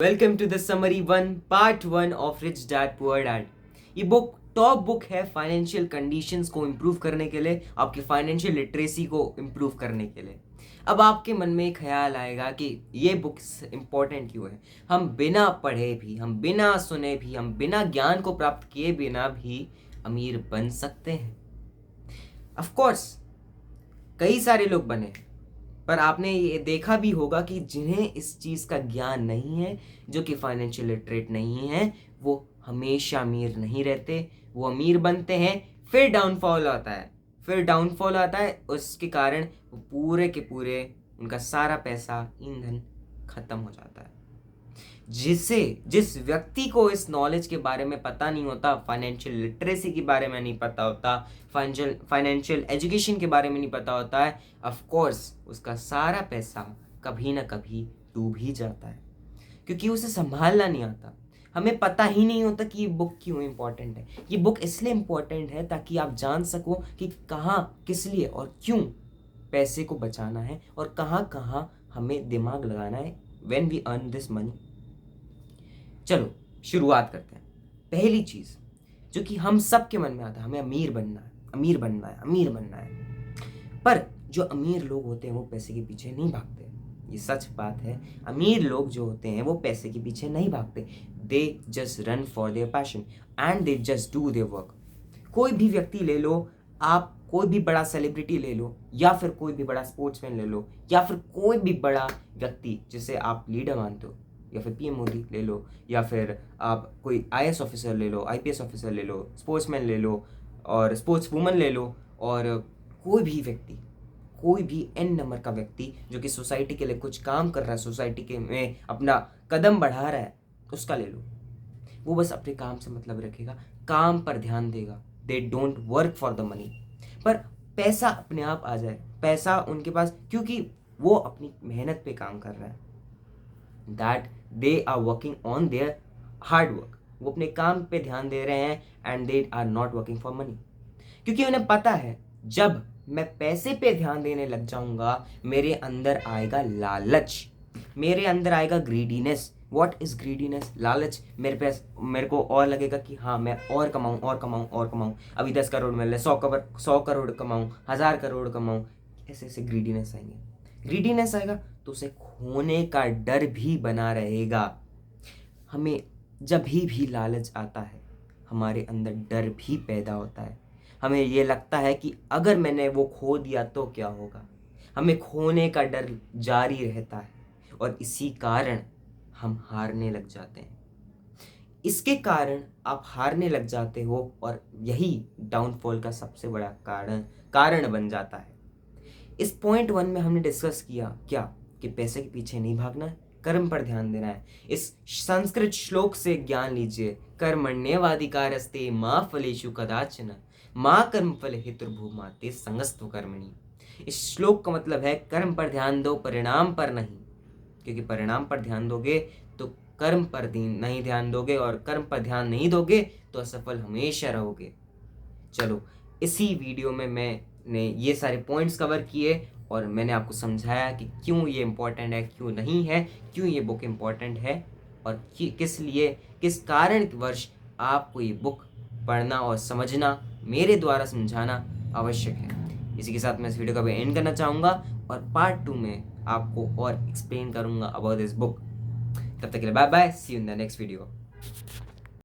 Welcome to the summary one part one of rich dad poor dad. ये book top book है financial conditions को improve करने के लिए, आपकी फाइनेंशियल लिटरेसी को इम्प्रूव करने के लिए। अब आपके मन में एक ख्याल आएगा कि ये बुक्स इंपॉर्टेंट क्यों है। हम बिना पढ़े भी, हम बिना सुने भी, हम बिना ज्ञान को प्राप्त किए बिना भी अमीर बन सकते हैं। ऑफ कोर्स कई सारे लोग बने हैं, पर आपने ये देखा भी होगा कि जिन्हें इस चीज़ का ज्ञान नहीं है, जो कि फाइनेंशियल लिटरेट नहीं है, वो हमेशा अमीर नहीं रहते। वो अमीर बनते हैं, फिर डाउनफॉल आता है। उसके कारण वो पूरे के पूरे उनका सारा पैसा, ईंधन खत्म हो जाता है। जिस व्यक्ति को इस नॉलेज के बारे में पता नहीं होता, फाइनेंशियल लिटरेसी के बारे में नहीं पता होता, फाइनेंशियल एजुकेशन के बारे में नहीं पता होता है, ऑफ कोर्स उसका सारा पैसा कभी ना कभी डूब ही जाता है, क्योंकि उसे संभालना नहीं आता। हमें पता ही नहीं होता कि ये बुक क्यों इम्पोर्टेंट है। ये बुक इसलिए इम्पोर्टेंट है ताकि आप जान सको कि कहाँ, किस लिए और क्यों पैसे को बचाना है और कहाँ कहाँ हमें दिमाग लगाना है when we earn this money. चलो शुरुआत करते हैं। पहली चीज जो कि हम सब के मन में आता है, हमें अमीर बनना है, अमीर बनना है, अमीर बनना है। पर जो अमीर लोग होते हैं वो पैसे के पीछे नहीं भागते। ये सच बात है। अमीर लोग जो होते हैं वो पैसे के पीछे नहीं भागते। They just run for their passion and they just do their work. कोई भी व्यक्ति ले लो, आप कोई भी बड़ा सेलिब्रिटी ले लो, या फिर कोई भी बड़ा स्पोर्ट्समैन ले लो, या फिर कोई भी बड़ा व्यक्ति जिसे आप लीडर मानते हो, या फिर पीएम मोदी ले लो, या फिर आप कोई आईएएस ऑफिसर ले लो, आईपीएस ऑफिसर ले लो, स्पोर्ट्समैन ले लो और स्पोर्ट्स वुमन ले लो, और कोई भी व्यक्ति, कोई भी एन नंबर का व्यक्ति जो कि सोसाइटी के लिए कुछ काम कर रहा है, सोसाइटी के में अपना कदम बढ़ा रहा है, उसका ले लो। वो बस अपने काम से मतलब रखेगा, काम पर ध्यान देगा। They don't work for the money. पर पैसा अपने आप आ जाए, पैसा उनके पास, क्योंकि वो अपनी मेहनत पे काम कर रहा है। That they are working on their hard work. वो अपने काम पे ध्यान दे रहे हैं and they are not working for money, क्योंकि उन्हें पता है जब मैं पैसे पे ध्यान देने लग जाऊंगा, मेरे अंदर आएगा लालच, मेरे अंदर आएगा ग्रीडीनेस। What is greediness? लालच। मेरे को और लगेगा कि हाँ, मैं और कमाऊं, और कमाऊं, और कमाऊं। अभी 10 करोड़ मिल रहे, 100 करोड़ कमाऊं, 1000 करोड़ कमाऊं। ऐसे ऐसे ग्रीडीनेस आएंगे। ग्रीडीनेस आएगा तो उसे खोने का डर भी बना रहेगा। हमें जब भी लालच आता है, हमारे अंदर डर भी पैदा होता है। हमें ये लगता है कि अगर मैंने वो खो दिया तो क्या होगा। हमें खोने का डर जारी रहता है और इसी कारण हम हारने लग जाते हैं। इसके कारण आप हारने लग जाते हो और यही डाउनफॉल का सबसे बड़ा कारण बन जाता है। इस पॉइंट वन में हमने डिस्कस किया क्या कि पैसे के पीछे नहीं भागना है, कर्म पर ध्यान देना है। इस संस्कृत श्लोक से ज्ञान लीजिए, कर्मण्येवाधिकारस्ते मा फलेषु कदाचन मा कर्म फल हेतुर्भूमा ते संगस्तु कर्मणि। इस श्लोक का मतलब है कर्म पर ध्यान दो, परिणाम पर नहीं, क्योंकि परिणाम पर ध्यान दोगे तो कर्म पर नहीं ध्यान दोगे, और कर्म पर ध्यान नहीं दोगे तो असफल हमेशा रहोगे। चलो, इसी वीडियो में मैंने ये सारे पॉइंट्स कवर किए और मैंने आपको समझाया कि क्यों ये इम्पोर्टेंट है, क्यों नहीं है, क्यों ये बुक इम्पोर्टेंट है, और किस लिए, किस कारण वर्ष आपको ये बुक पढ़ना और समझना, मेरे द्वारा समझाना आवश्यक है। इसी के साथ मैं इस वीडियो का भी एंड करना चाहूँगा और पार्ट 2 में आपको और एक्सप्लेन करूँगा अबाउट दिस बुक। तब तक के लिए bye bye, see you in the next video.